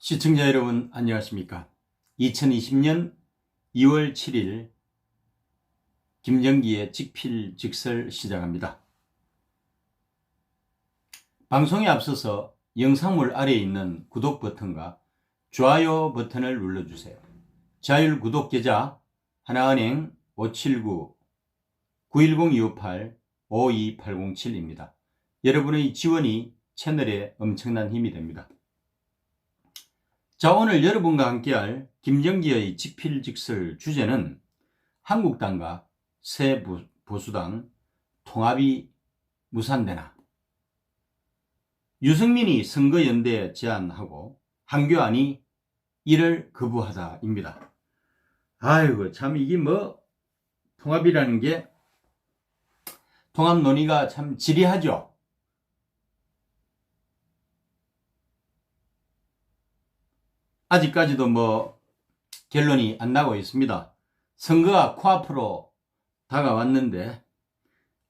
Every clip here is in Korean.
시청자 여러분 안녕하십니까. 2020년 2월 7일 김정기의 직필직설 시작합니다. 방송에 앞서서 영상물 아래에 있는 구독 버튼과 좋아요 버튼을 눌러주세요. 자율 구독 계좌 하나은행 579-910-258-52807입니다. 여러분의 지원이 채널에 엄청난 힘이 됩니다. 자, 오늘 여러분과 함께할 김정기의 직필직설 주제는 한국당과 새 보수당 통합이 무산되나, 유승민이 선거연대 제안하고 한교안이 이를 거부하다입니다. 아이고 참 이게 통합이라는 게 통합 논의가 참 지리하죠. 아직까지도 결론이 안 나고 있습니다. 선거가 코앞으로 다가왔는데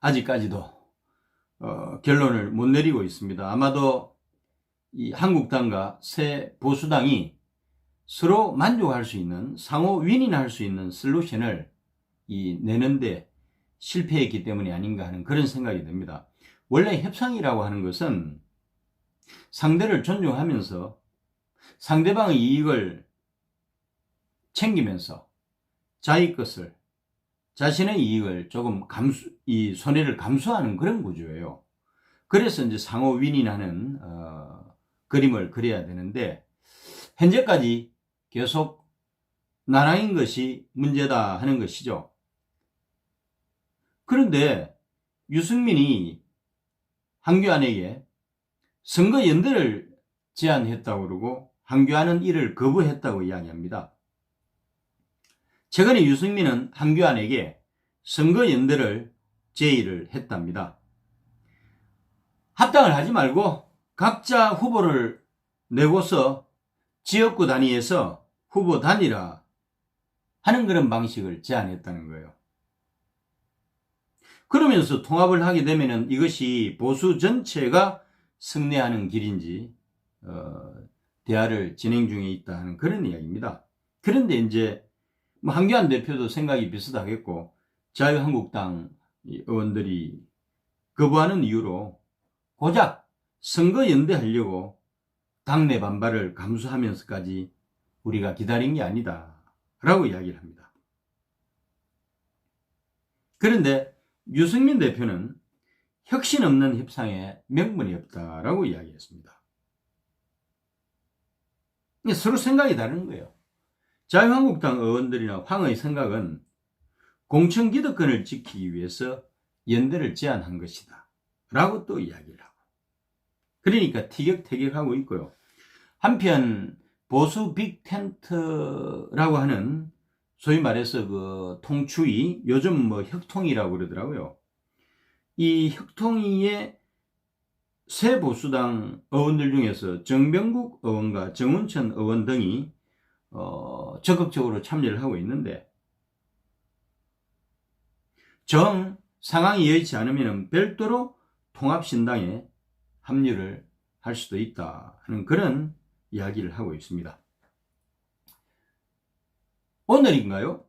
아직까지도 결론을 못 내리고 있습니다. 아마도 이 한국당과 새 보수당이 서로 만족할 수 있는, 상호 윈윈할 수 있는 솔루션을 내는데 실패했기 때문이 아닌가 하는 그런 생각이 듭니다. 원래 협상이라고 하는 것은 상대를 존중하면서 상대방의 이익을 챙기면서 자기 것을, 자신의 이익을 조금 손해를 감수하는 그런 구조예요. 그래서 이제 상호 윈윈하는 그림을 그려야 되는데, 현재까지 계속 나랑인 것이 문제다 하는 것이죠. 그런데 유승민이 한교안에게 선거연대를 제안했다고 그러고 한교안은 이를 거부했다고 이야기합니다. 최근에 유승민은 한교안에게 선거연대를 제의를 했답니다. 합당을 하지 말고 각자 후보를 내고서 지역구 단위에서 후보 단일화 하는 그런 방식을 제안했다는 거예요. 그러면서 통합을 하게 되면은 이것이 보수 전체가 승리하는 길인지 대화를 진행 중에 있다는 그런 이야기입니다. 그런데 이제 한교안 대표도 생각이 비슷하겠고, 자유한국당 의원들이 거부하는 이유로 고작 선거연대하려고 당내 반발을 감수하면서까지 우리가 기다린 게 아니다 라고 이야기를 합니다. 그런데 유승민 대표는 혁신 없는 협상에 명분이 없다라고 이야기했습니다. 서로 생각이 다른 거예요. 자유한국당 의원들이나 황의 생각은 공천 기득권을 지키기 위해서 연대를 제안한 것이다 라고 또 이야기를 하고, 그러니까 티격태격하고 있고요. 한편 보수 빅텐트라고 하는 소위 말해서 그 통추위, 요즘 혁통이라고 그러더라고요. 이 혁통위의 새 보수당 의원들 중에서 정병국 의원과 정운천 의원 등이 적극적으로 참여를 하고 있는데, 상황이 여의치 않으면 별도로 통합신당에 합류를 할 수도 있다 하는 그런 이야기를 하고 있습니다. 오늘인가요?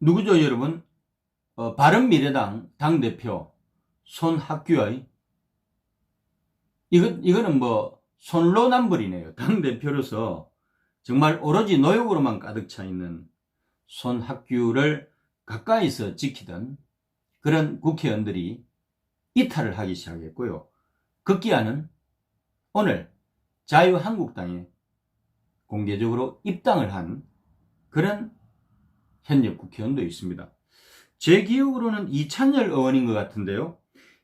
누구죠 여러분? 바른미래당 당대표 손학규의, 이거는 손로남불이네요. 당대표로서 정말 오로지 노역으로만 가득 차 있는 손학규를 가까이서 지키던 그런 국회의원들이 이탈을 하기 시작했고요. 급기야는 오늘 자유한국당에 공개적으로 입당을 한 그런 현역 국회의원도 있습니다. 제 기억으로는 이찬열 의원인 것 같은데요.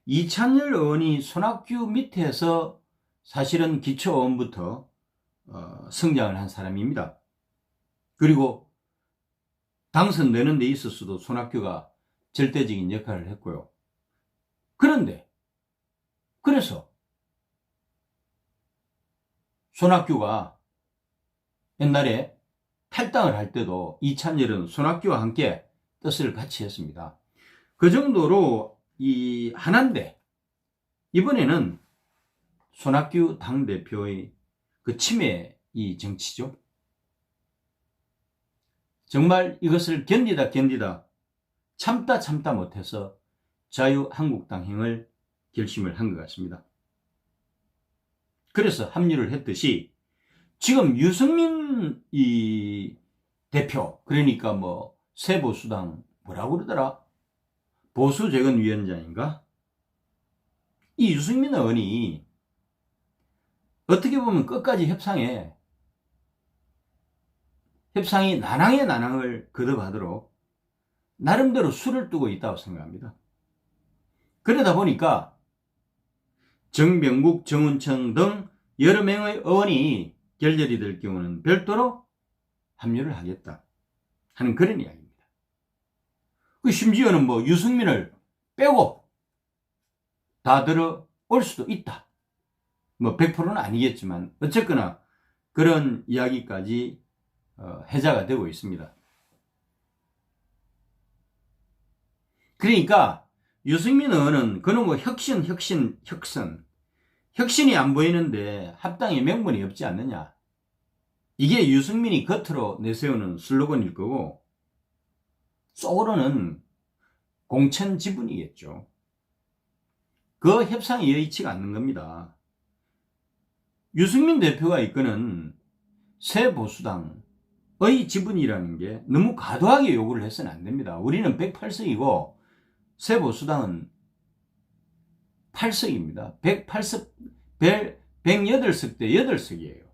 이찬열 의원이 손학규 밑에서 사실은 기초의원부터 성장을 한 사람입니다. 그리고 당선되는 데 있어서도 손학규가 절대적인 역할을 했고요. 그래서 손학규가 옛날에 탈당을 할 때도 이찬열은 손학규와 함께 뜻을 같이 했습니다. 그 정도로 이 한한데, 이번에는 손학규 당대표의 그 치매 이 정치죠. 정말 이것을 견디다 참다 못해서 자유한국당행을 결심을 한 것 같습니다. 그래서 합류를 했듯이 지금 유승민 이 대표, 그러니까 뭐 새보수당 뭐라고 그러더라? 보수재건위원장인가? 이 유승민 의원이 어떻게 보면 끝까지 협상이 난항에 난항을 거듭하도록 나름대로 수를 두고 있다고 생각합니다. 그러다 보니까 정병국, 정운청 등 여러 명의 의원이 결렬이 될 경우는 별도로 합류를 하겠다 하는 그런 이야기입니다. 심지어는 뭐 유승민을 빼고 다 들어올 수도 있다. 뭐 100%는 아니겠지만 어쨌거나 그런 이야기까지 해자가 되고 있습니다. 그러니까 유승민 의원은 그는 뭐 혁신이 안 보이는데 합당의 명분이 없지 않느냐. 이게 유승민이 겉으로 내세우는 슬로건일 거고 속으로는 공천 지분이겠죠. 그 협상이 여의치가 않는 겁니다. 유승민 대표가 이끄는 새보수당의 지분이라는 게 너무 과도하게 요구를 해서는 안 됩니다. 우리는 108석이고 새보수당은 8석입니다. 108석 대 8석이에요.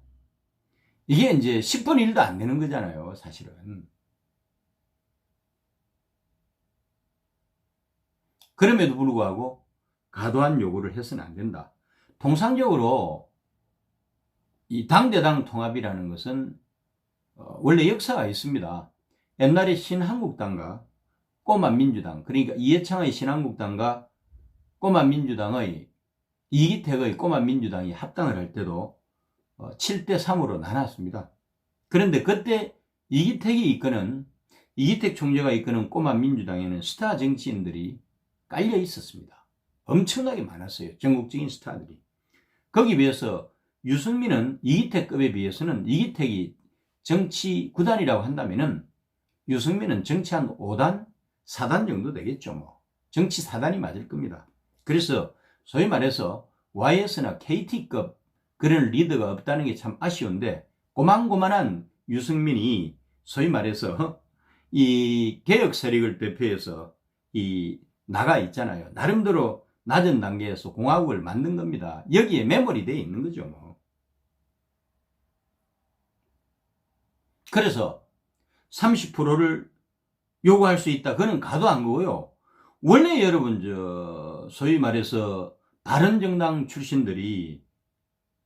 이게 이제 10분의 1도 안 되는 거잖아요, 사실은. 그럼에도 불구하고 과도한 요구를 해서는 안 된다. 통상적으로 이 당대당 통합이라는 것은 원래 역사가 있습니다. 옛날에 신한국당과 꼬마민주당, 그러니까 이해창의 신한국당과 꼬마민주당의 이기택의 꼬마민주당이 합당을 할 때도 7대3으로 나눴습니다. 그런데 그때 이기택 총재가 이끄는 꼬마민주당에는 스타 정치인들이 깔려 있었습니다. 엄청나게 많았어요. 전국적인 스타들이. 거기 비해서 유승민은 이기택급에 비해서는 이기택이 정치 9단이라고 한다면은 유승민은 정치 한 5단, 4단 정도 되겠죠. 뭐 정치 4단이 맞을 겁니다. 그래서 소위 말해서 YS나 KT급 그런 리더가 없다는 게 참 아쉬운데 고만고만한 유승민이 소위 말해서 이 개혁 세력을 대표해서 나가 있잖아요. 나름대로 낮은 단계에서 공화국을 만든 겁니다. 여기에 매몰이 되어 있는 거죠. 뭐. 그래서 30%를 요구할 수 있다. 그건 과도한 거고요. 원래 여러분 소위 말해서 바른정당 출신들이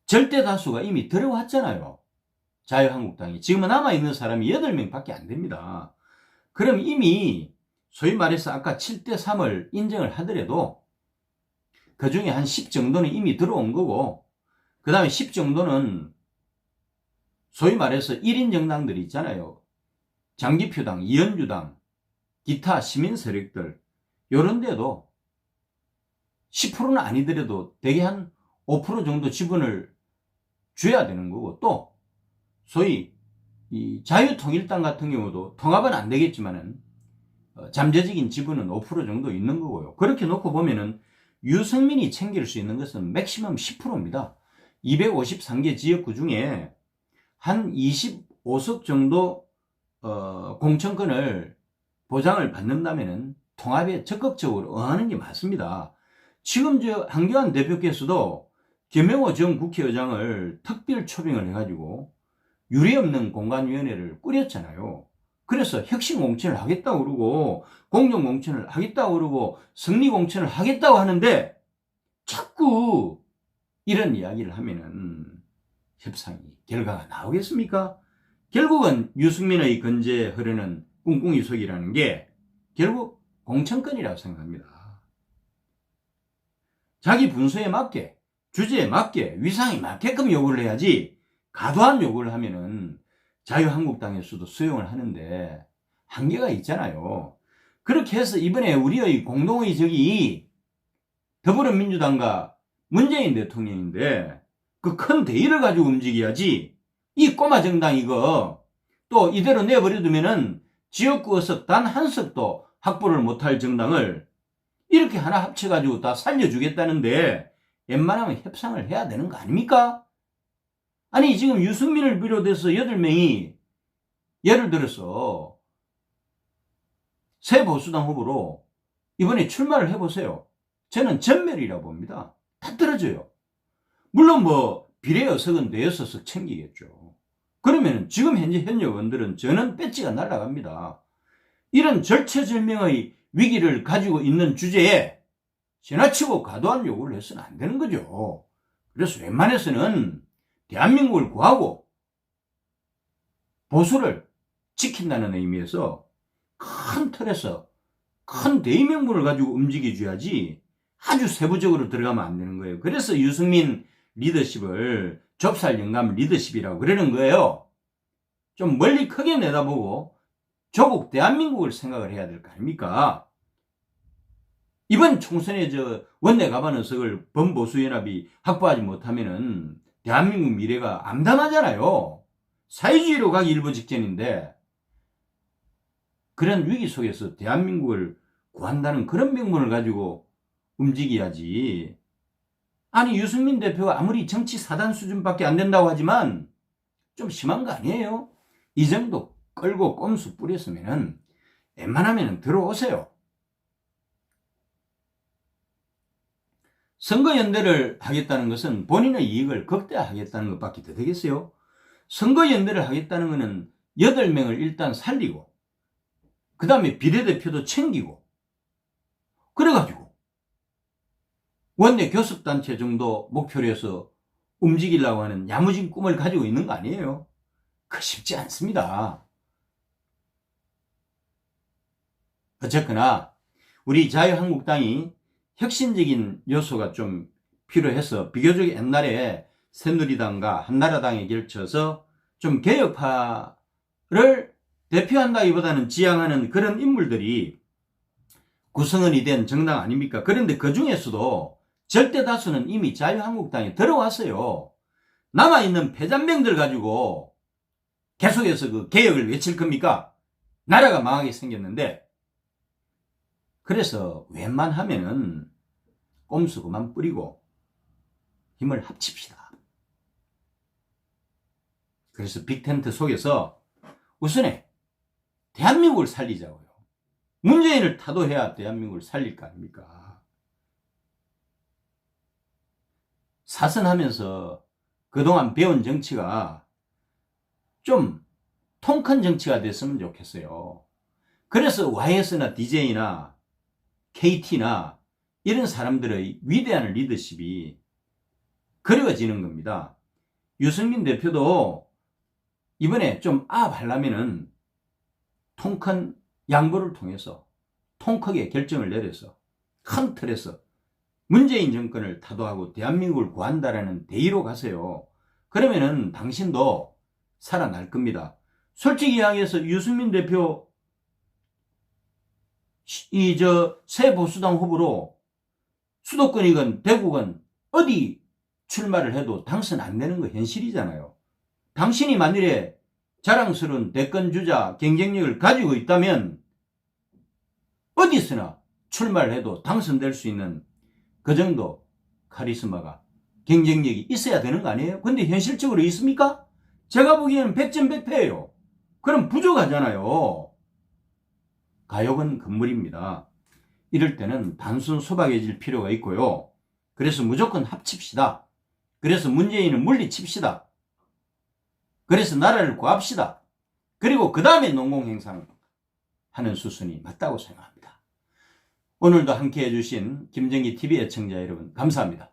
절대 다수가 이미 들어왔잖아요. 자유한국당이. 지금은 남아있는 사람이 8명밖에 안 됩니다. 그럼 이미 소위 말해서 아까 7대3을 인정을 하더라도 그 중에 한 10 정도는 이미 들어온 거고 그 다음에 10 정도는 소위 말해서 1인 정당들이 있잖아요. 장기표당, 이현주당, 기타 시민 세력들 요런 데도 10%는 아니더라도 대개 한 5% 정도 지분을 줘야 되는 거고 또 소위 이 자유통일당 같은 경우도 통합은 안 되겠지만은 잠재적인 지분은 5% 정도 있는 거고요. 그렇게 놓고 보면은 유승민이 챙길 수 있는 것은 맥시멈 10%입니다. 253개 지역구 중에 한 25석 정도 공천권을 보장을 받는다면은 통합에 적극적으로 응하는 게 맞습니다. 지금 한교안 대표께서도 김영호 전 국회의장을 특별 초빙을 해가지고 유례없는 공관위원회를 꾸렸잖아요. 그래서 혁신 공천을 하겠다고 그러고 공정 공천을 하겠다고 그러고 승리 공천을 하겠다고 하는데 자꾸 이런 이야기를 하면은 협상이 결과가 나오겠습니까? 결국은 유승민의 건재에 흐르는 꿍꿍이 속이라는 게 결국 공천권이라고 생각합니다. 자기 분수에 맞게 주제에 맞게 위상에 맞게끔 요구를 해야지 과도한 요구를 하면은 자유한국당에서도 수용을 하는데 한계가 있잖아요. 그렇게 해서 이번에 우리의 공동의 적이 더불어민주당과 문재인 대통령인데 그 큰 대의를 가지고 움직여야지. 이 꼬마 정당 이거 또 이대로 내버려두면은 지역구 의석 단 한 석도 확보를 못할 정당을 이렇게 하나 합쳐가지고 다 살려주겠다는데 웬만하면 협상을 해야 되는 거 아닙니까? 아니 지금 유승민을 비롯해서 8명이 예를 들어서 새 보수당 후보로 이번에 출마를 해보세요. 저는 전멸이라고 봅니다. 다 떨어져요. 물론 뭐 비례 의석은 대여섯석 챙기겠죠. 그러면 지금 현재 현역 의원들은 저는 배지가 날아갑니다. 이런 절체절명의 위기를 가지고 있는 주제에 지나치고 과도한 요구를 해서는 안 되는 거죠. 그래서 웬만해서는 대한민국을 구하고 보수를 지킨다는 의미에서 큰 틀에서 큰 대의명분을 가지고 움직여줘야지 아주 세부적으로 들어가면 안 되는 거예요. 그래서 유승민 리더십을 좁쌀 영감 리더십이라고 그러는 거예요. 좀 멀리 크게 내다보고 조국 대한민국을 생각을 해야 될 거 아닙니까? 이번 총선에 원내 가반 의석을 범보수연합이 확보하지 못하면은 대한민국 미래가 암담하잖아요. 사회주의로 가기 일보 직전인데 그런 위기 속에서 대한민국을 구한다는 그런 명분을 가지고 움직여야지. 아니 유승민 대표가 아무리 정치 사단 수준밖에 안 된다고 하지만 좀 심한 거 아니에요? 이 정도 끌고 꼼수 뿌렸으면은 웬만하면 들어오세요. 선거연대를 하겠다는 것은 본인의 이익을 극대화하겠다는 것밖에 더 되겠어요? 선거연대를 하겠다는 것은 8명을 일단 살리고 그 다음에 비례대표도 챙기고 그래가지고 원내 교섭단체 정도 목표로 해서 움직이려고 하는 야무진 꿈을 가지고 있는 거 아니에요? 그 쉽지 않습니다. 어쨌거나 우리 자유한국당이 혁신적인 요소가 좀 필요해서 비교적 옛날에 새누리당과 한나라당에 걸쳐서 좀 개혁파를 대표한다기보다는 지향하는 그런 인물들이 구성원이 된 정당 아닙니까? 그런데 그 중에서도 절대 다수는 이미 자유한국당에 들어왔어요. 남아있는 패잔병들 가지고 계속해서 그 개혁을 외칠 겁니까? 나라가 망하게 생겼는데. 그래서 웬만하면은 꼼수 그만 뿌리고 힘을 합칩시다. 그래서 빅텐트 속에서 우선에 대한민국을 살리자고요. 문재인을 타도해야 대한민국을 살릴 거 아닙니까? 사선하면서 그동안 배운 정치가 좀 통큰 정치가 됐으면 좋겠어요. 그래서 YS나 DJ나 KT나 이런 사람들의 위대한 리더십이 그려지는 겁니다. 유승민 대표도 이번에 좀 하려면은 통큰 양보를 통해서 통크게 결정을 내려서 큰 틀에서 문재인 정권을 타도하고 대한민국을 구한다라는 대의로 가세요. 그러면은 당신도 살아날 겁니다. 솔직히 이야기해서 유승민 대표 새 보수당 후보로 수도권이건 대구건 어디 출마를 해도 당선 안 되는 거 현실이잖아요. 당신이 만일에 자랑스러운 대권 주자 경쟁력을 가지고 있다면 어디서나 출마를 해도 당선될 수 있는 그 정도 카리스마가 경쟁력이 있어야 되는 거 아니에요? 근데 현실적으로 있습니까? 제가 보기에는 100점 100패예요. 그럼 부족하잖아요. 가욕은 금물입니다. 이럴 때는 단순 소박해질 필요가 있고요. 그래서 무조건 합칩시다. 그래서 문재인을 물리칩시다. 그래서 나라를 구합시다. 그리고 그 다음에 농공행상 하는 수순이 맞다고 생각합니다. 오늘도 함께 해주신 김정기 TV 애청자 여러분 감사합니다.